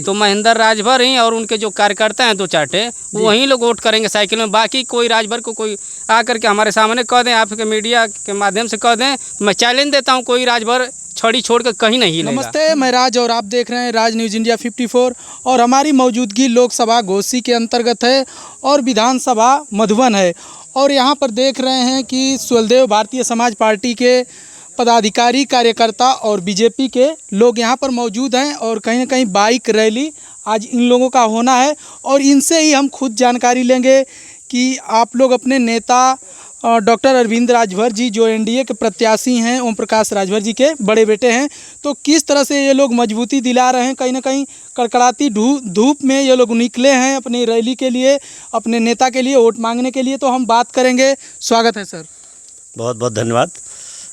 तो महेंद्र राजभर ही और उनके जो कार्यकर्ता हैं 2-4 वहीं लोग वोट करेंगे साइकिल में। बाकी कोई राजभर को कोई आकर के हमारे सामने कह दें, आपके मीडिया के माध्यम से कह दें, मैं चैलेंज देता हूँ, कोई राजभर छड़ी छोड़ कर कहीं नहीं हिलेगा। नमस्ते, मैं राज और आप देख रहे हैं राज न्यूज़ इंडिया 54 और हमारी मौजूदगी लोकसभा घोसी के अंतर्गत है और विधानसभा मधुबन है। और यहाँ पर देख रहे हैं कि सुलदेव भारतीय समाज पार्टी के पदाधिकारी, कार्यकर्ता और बीजेपी के लोग यहाँ पर मौजूद हैं और कहीं ना कहीं बाइक रैली आज इन लोगों का होना है और इनसे ही हम खुद जानकारी लेंगे कि आप लोग अपने नेता डॉक्टर अरविंद राजभर जी जो एनडीए के प्रत्याशी हैं, ओम प्रकाश राजभर जी के बड़े बेटे हैं, तो किस तरह से ये लोग मजबूती दिला रहे हैं। कहीं ना कहीं कड़कड़ाती धूप में ये लोग निकले हैं अपनी रैली के लिए, अपने नेता के लिए वोट मांगने के लिए, तो हम बात करेंगे। स्वागत है सर। बहुत बहुत धन्यवाद।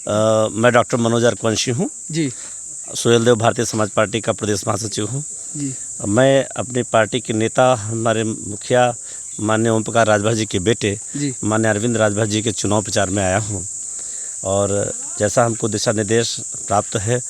मैं डॉक्टर मनोज अरकवंशी हूँ जी, सुलदेव भारतीय समाज पार्टी का प्रदेश महासचिव हूँ जी। मैं अपनी पार्टी के नेता, हमारे मुखिया माननीय ओम प्रकाश राजभर जी के बेटे माननीय अरविंद राजभर जी के चुनाव प्रचार में आया हूँ। और जैसा हमको दिशा निर्देश प्राप्त है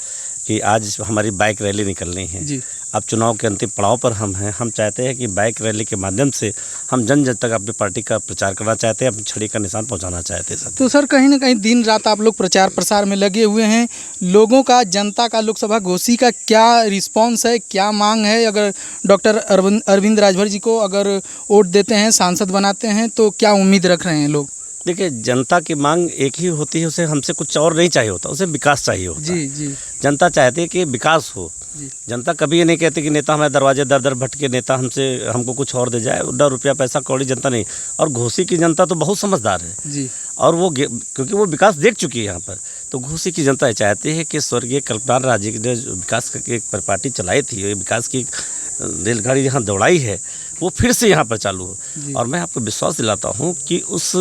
कि आज हमारी बाइक रैली निकलनी है जी। अब चुनाव के अंतिम पड़ाव पर हम हैं। हम चाहते हैं कि बाइक रैली के माध्यम से हम जन जन तक अपनी पार्टी का प्रचार करना चाहते हैं, अपनी छड़ी का निशान पहुंचाना चाहते हैं। तो सर कहीं ना कहीं दिन रात आप लोग प्रचार प्रसार में लगे हुए हैं। लोगों का, जनता का लोकसभा घोसी का क्या रिस्पांस है, क्या मांग है? अगर डॉक्टर अरविंद राजभर जी को अगर वोट देते हैं, सांसद बनाते हैं, तो क्या उम्मीद रख रहे हैं लोग? देखिए, जनता की मांग एक ही होती है, उसे हमसे कुछ और नहीं चाहिए होता, उसे विकास चाहिए होता है। जी। जनता चाहती है कि विकास हो। जनता कभी ये नहीं कहती कि नेता हमारे दरवाजे दर दर भटके, नेता हमको कुछ और दे जाए। उड्डा रुपया पैसा कौड़ी जनता नहीं। और घोसी की जनता तो बहुत समझदार है जी। और वो क्योंकि वो विकास देख चुकी है यहाँ पर, तो घोसी की जनता चाहती है कि स्वर्गीय कल्पना राजी ने विकास की एक पार्टी चलाई थी, विकास की रेलगाड़ी यहाँ दौड़ाई है, वो फिर से यहाँ पर चालू हो। और मैं आपको विश्वास दिलाता हूँ कि उस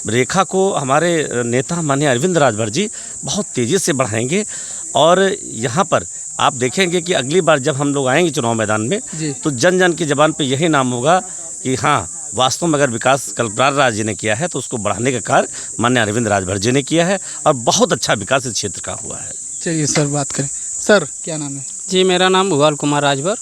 रेखा को हमारे नेता माननीय अरविंद राजभर जी बहुत तेज़ी से बढ़ाएंगे। और यहाँ पर आप देखेंगे कि अगली बार जब हम लोग आएंगे चुनाव मैदान में, तो जन जन की ज़बान पे यही नाम होगा कि हाँ, वास्तव में अगर विकास कल्पना राज जी ने किया है तो उसको बढ़ाने का कार्य माननीय अरविंद राजभर जी ने किया है और बहुत अच्छा विकास इस क्षेत्र का हुआ है। चलिए सर, बात करें। सर क्या नाम है? जी, मेरा नाम भूपाल कुमार राजभर,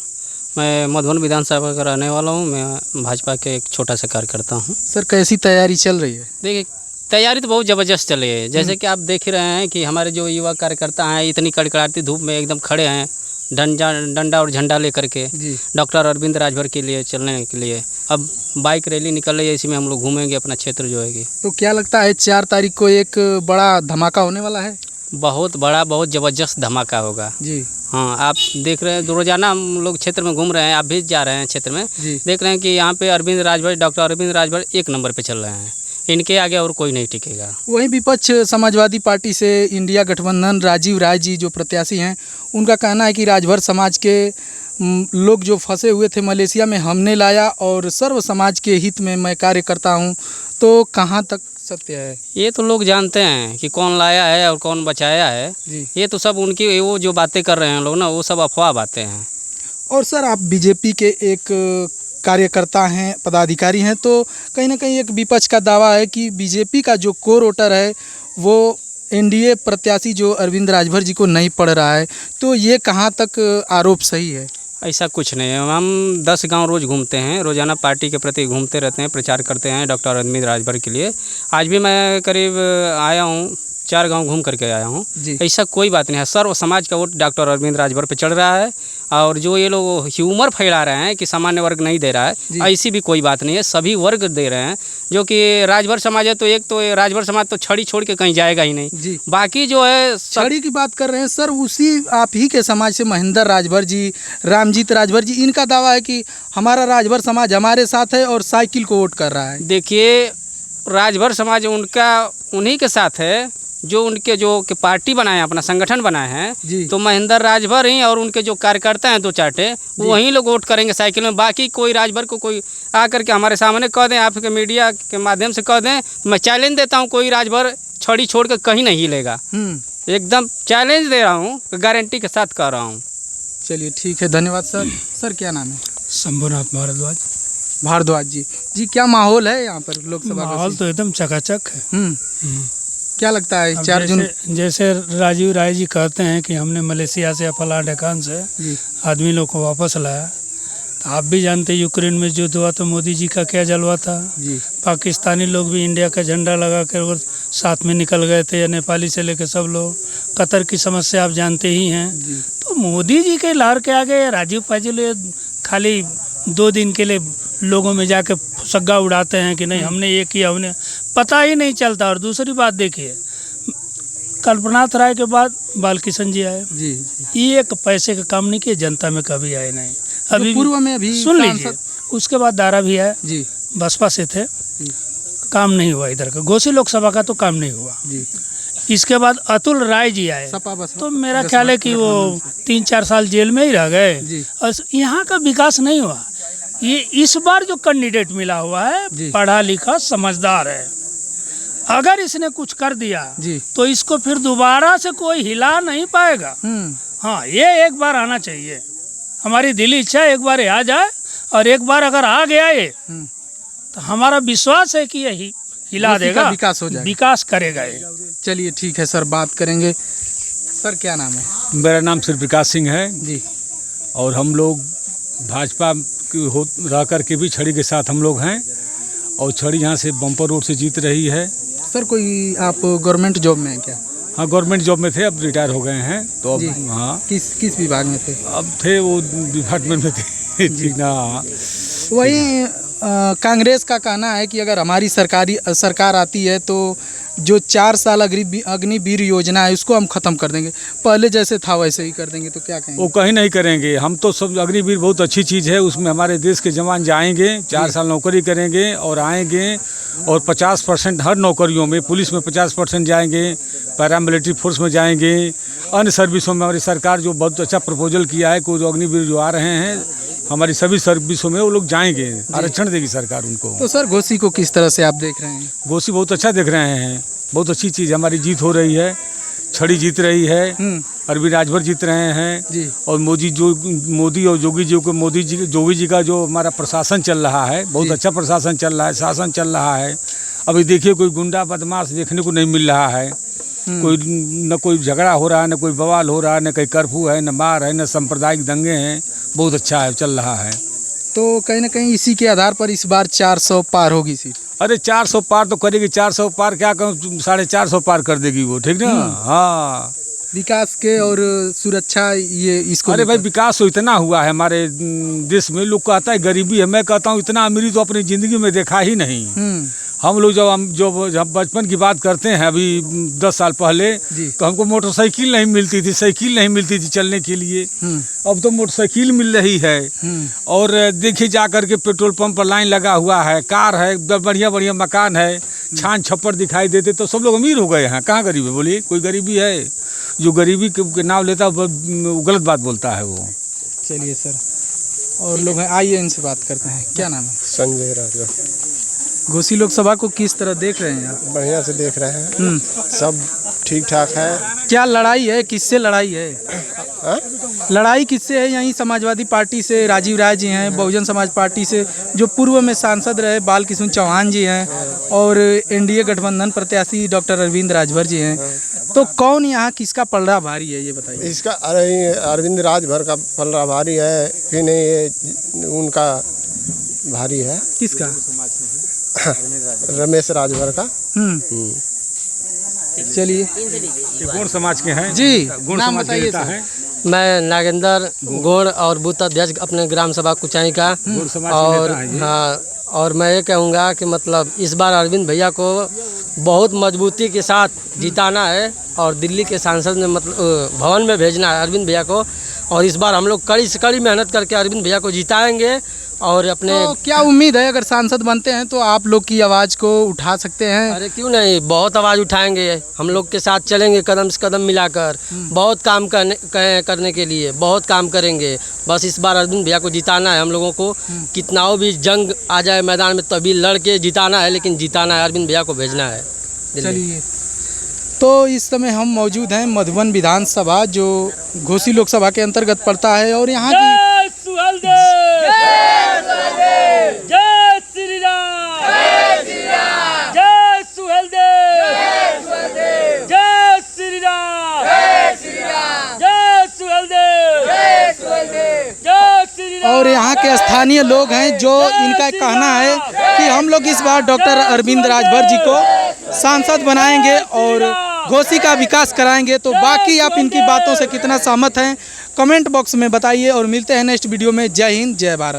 मैं मधुबन विधानसभा का रहने वाला हूँ। मैं भाजपा के एक छोटा सा कार्यकर्ता हूँ। सर कैसी तैयारी चल रही है? देखिए, तैयारी तो बहुत ज़बरदस्त चल रही है। जैसे कि आप देख ही रहे हैं कि हमारे जो युवा कार्यकर्ता हैं इतनी कड़कड़ाती धूप में एकदम खड़े हैं, डंडा और झंडा लेकर के डॉक्टर अरविंद राजभर के लिए चलने के लिए। अब बाइक रैली निकल रही है, इसी में हम लोग घूमेंगे अपना क्षेत्र जो है। तो क्या लगता है 4 तारीख को एक बड़ा धमाका होने वाला है? बहुत बड़ा, बहुत ज़बरदस्त धमाका होगा जी। हाँ, आप देख रहे हैं, रोजाना हम लोग क्षेत्र में घूम रहे हैं, आप भी जा रहे हैं क्षेत्र में, देख रहे हैं कि यहाँ पे अरविंद राजभर, डॉक्टर अरविंद राजभर 1 नंबर पे चल रहे हैं। इनके आगे और कोई नहीं टिकेगा। वहीं विपक्ष समाजवादी पार्टी से इंडिया गठबंधन राजीव राय जी जो प्रत्याशी हैं, उनका कहना है कि राजभर समाज के लोग जो फंसे हुए थे मलेशिया में हमने लाया और सर्व समाज के हित में मैं कार्य करता हूं। तो कहां तक सत्य है? ये तो लोग जानते हैं कि कौन लाया है और कौन बचाया है। ये तो सब उनकी वो जो बातें कर रहे हैं लोग ना, वो सब अफवाह बातें हैं। और सर आप बीजेपी के एक कार्यकर्ता हैं, पदाधिकारी हैं, तो कहीं ना कहीं एक विपक्ष का दावा है कि बीजेपी का जो कोर वोटर है वो एनडीए प्रत्याशी जो अरविंद राजभर जी को नहीं पड़ रहा है। तो ये कहाँ तक आरोप सही है? ऐसा कुछ नहीं है। हम 10 गांव रोज़ घूमते हैं, रोज़ाना पार्टी के प्रति घूमते रहते हैं, प्रचार करते हैं डॉक्टर अरविंद राजभर के लिए। आज भी मैं करीब आया हूँ, 4 गांव घूम करके आया हूँ। ऐसा कोई बात नहीं है। सर्व समाज का वोट डॉक्टर अरविंद राजभर पे चढ़ रहा है। और जो ये लोग ह्यूमर फैला रहे हैं कि सामान्य वर्ग नहीं दे रहा है, ऐसी भी कोई बात नहीं है। सभी वर्ग दे रहे हैं। जो कि राजभर समाज है, तो एक तो राजभर समाज तो छड़ी छोड़ के कहीं जाएगा ही नहीं। बाकी जो है छड़ी की बात कर रहे हैं सर, उसी आप ही के समाज से महेंद्र राजभर जी, रामजीत राजभर जी, इनका दावा है कि हमारा राजभर समाज हमारे साथ है और साइकिल को वोट कर रहा है। देखिए, राजभर समाज उनका उन्हीं के साथ है जो उनके जो कि पार्टी बनाए, अपना संगठन बनाए हैं। तो महेंद्र राजभर ही और उनके जो कार्यकर्ता हैं 2-4 वहीं लोग वोट करेंगे साइकिल में। बाकी कोई राजभर को कोई आकर के हमारे सामने कह दें, आपके मीडिया के माध्यम से कह दें, मैं चैलेंज देता हूँ, कोई राजभर छड़ी छोड़ कर कहीं नहीं हिलेगा। एकदम चैलेंज दे रहा हूँ, गारंटी के साथ कह रहा हूँ। चलिए ठीक है, धन्यवाद सर। सर क्या नाम है? शंभुनाथ भारद्वाज जी। क्या माहौल है यहाँ पर लोकसभा? माहौल तो एकदम चकाचक है। क्या लगता है अब 4 जून? जैसे राजीव राय जी कहते हैं कि हमने मलेशिया से अफला ढकान से जी आदमी लोग को वापस लाया, तो आप भी जानते हैं यूक्रेन में जो हुआ तो मोदी जी का क्या जलवा था। जी पाकिस्तानी लोग भी इंडिया का झंडा लगा कर और साथ में निकल गए थे, या नेपाली से लेकर सब लोग। कतर की समस्या आप जानते ही हैं। जी तो मोदी जी के लहर के आगे राजीव पाजील ये खाली 2 दिन के लिए लोगों में जाके फुसग्गा उड़ाते हैं कि नहीं हमने ये किया, हमने पता ही नहीं चलता। और दूसरी बात देखिए, कल्पनाथ राय के बाद बालकिशन जी आए, जी ये एक पैसे का काम नहीं किए, जनता में कभी आए नहीं। अभी पूर्व में अभी सुन लीजिए, उसके बाद दारा भी आए, जी बसपा से थे, काम नहीं हुआ इधर का। घोसी लोकसभा का तो काम नहीं हुआ। जी इसके बाद अतुल राय जी आए, सपा बस तो मेरा ख्याल है कि वो 3-4 साल जेल में ही रह गए जी और यहाँ का विकास नहीं हुआ। ये इस बार जो कैंडिडेट मिला हुआ है जी। पढ़ा लिखा समझदार है, अगर इसने कुछ कर दिया जी तो इसको फिर दोबारा से कोई हिला नहीं पाएगा। हाँ, ये एक बार आना चाहिए। हमारी दिली इच्छा है एक बार ये आ जाए, और एक बार अगर आ गया ये तो हमारा विश्वास है कि यही हिला घोसी का देगा, विकास हो जाएगा। विकास करेगा ये। चलिए ठीक है सर, बात करेंगे। सर क्या नाम है? मेरा नाम श्री प्रकाश सिंह है जी और हम लोग भाजपा हो रह कर के भी छड़ी के साथ हम लोग हैं, और छड़ी यहाँ से बम्पर रोड से जीत रही है। सर कोई आप गवर्नमेंट जॉब में हैं क्या? हाँ, गवर्नमेंट जॉब में थे, अब रिटायर हो गए हैं। तो जी। अब हाँ, किस विभाग में थे? अब थे वो डिपार्टमेंट में थे ठीक ना। वही कांग्रेस का कहना है कि अगर हमारी सरकार आती है तो जो 4 साल अग्निवीर योजना है उसको हम ख़त्म कर देंगे, पहले जैसे था वैसे ही कर देंगे। तो क्या कहेंगे? वो कहीं नहीं करेंगे। हम तो सब, अग्निवीर बहुत अच्छी चीज़ है, उसमें हमारे देश के जवान जाएंगे, 4 साल नौकरी करेंगे और आएंगे, और 50% हर नौकरियों में, पुलिस में 50% जाएंगे, पैरामिलिट्री फोर्स में जाएंगे, अन्य सर्विसों में हमारी सरकार जो बहुत अच्छा प्रपोजल किया है, कोई जो अग्निवीर जो आ रहे हैं हमारी सभी सर्विसों में वो लोग जाएंगे, आरक्षण देगी सरकार उनको। तो सर घोसी को किस तरह से आप देख रहे हैं? घोसी बहुत अच्छा देख रहे हैं, बहुत अच्छी चीज़, हमारी जीत हो रही है, छड़ी जीत रही है, अरविंद राजभर जीत रहे हैं जी। और मोदी और जोगी जी का जो हमारा प्रशासन चल रहा है, बहुत अच्छा प्रशासन चल रहा है, शासन चल रहा है। अभी देखिए कोई गुंडा बदमाश देखने को नहीं मिल रहा है, कोई झगड़ा हो रहा है, न कोई बवाल हो रहा है, न कोई कर्फ्यू है, न मार है, न सांप्रदायिक दंगे हैं, बहुत अच्छा है, चल रहा है। तो कहीं ना कहीं इसी के आधार पर इस बार 400 पार होगी सीट। अरे 400 पार तो करेगी, 400 पार क्या कहूँ, 450 पार कर देगी वो, ठीक ना। हाँ, विकास के और सुरक्षा ये इसको। अरे भाई विकास तो इतना हुआ है हमारे देश में, लोग कहता है गरीबी है, मैं कहता हूँ इतना अमीरी तो अपनी ज़िंदगी में देखा ही नहीं। हम लोग जब बचपन की बात करते हैं अभी 10 साल पहले, तो हमको मोटरसाइकिल नहीं मिलती थी, साइकिल नहीं मिलती थी चलने के लिए। अब तो मोटरसाइकिल मिल रही है, और देखिए जा कर के पेट्रोल पंप पर लाइन लगा हुआ है, कार है, बढ़िया बढ़िया मकान है, छान छप्पर दिखाई देते, तो सब लोग अमीर हो गए हैं। कहाँ गरीब है बोलिए? कोई गरीबी है? जो गरीबी के नाम लेता है वो गलत बात बोलता है वो। चलिए सर, और लोग हैं, आइए इनसे बात करते हैं। क्या नाम है? संजय राजा। घोसी लोकसभा को किस तरह देख रहे हैं आप? बढ़िया से देख रहे हैं, सब ठीक ठाक है। क्या लड़ाई है, किससे लड़ाई है? लड़ाई किससे है? यहीं समाजवादी पार्टी से राजीव राय जी हैं, बहुजन समाज पार्टी से जो पूर्व में सांसद रहे बालकिशन चौहान जी हैं, और एनडीए गठबंधन प्रत्याशी डॉक्टर अरविंद राजभर जी हैं। तो कौन यहाँ किसका पलड़ा भारी है ये बताइए। इसका अरविंद राजभर का पलड़ा भारी है कि नहीं, ये उनका भारी है। किसका? रमेश राजभर का। चलिए, गोंड समाज के हैं जी, गोंड नाम समाज के बताइए नेता सर। हैं। मैं नागेंद्र गोंड और बूथ अध्यक्ष अपने ग्राम सभा कुचाई का। गोंड समाज के और नेता हैं ये। हाँ, और मैं ये कहूँगा कि मतलब इस बार अरविंद भैया को बहुत मजबूती के साथ जिताना है, और दिल्ली के सांसद ने मतलब भवन में भेजना है अरविंद भैया को। और इस बार हम लोग कड़ी से कड़ी मेहनत करके अरविंद भैया को जिताएंगे। और अपने तो क्या उम्मीद है, अगर सांसद बनते हैं तो आप लोग की आवाज़ को उठा सकते हैं? अरे क्यों नहीं, बहुत आवाज़ उठाएंगे, हम लोग के साथ चलेंगे कदम से कदम मिलाकर। बहुत काम करने के लिए बहुत काम करेंगे। बस इस बार अरविंद भैया को जिताना है हम लोगों को। कितना भी जंग आ जाए मैदान में तभी लड़ के जिताना है, लेकिन जिताना है, अरविंद भैया को भेजना है। चलिए, तो इस समय हम मौजूद हैं मधुबन विधानसभा जो घोसी लोकसभा के अंतर्गत पड़ता है, और यहाँ की और यहाँ के स्थानीय लोग हैं जो इनका कहना है कि हम लोग इस बार डॉक्टर अरविंद राजभर जी को सांसद बनाएंगे और घोसी का विकास कराएंगे। तो बाकी आप इनकी बातों से कितना सहमत हैं कमेंट बॉक्स में बताइए और मिलते हैं नेक्स्ट वीडियो में। जय हिंद, जय भारत।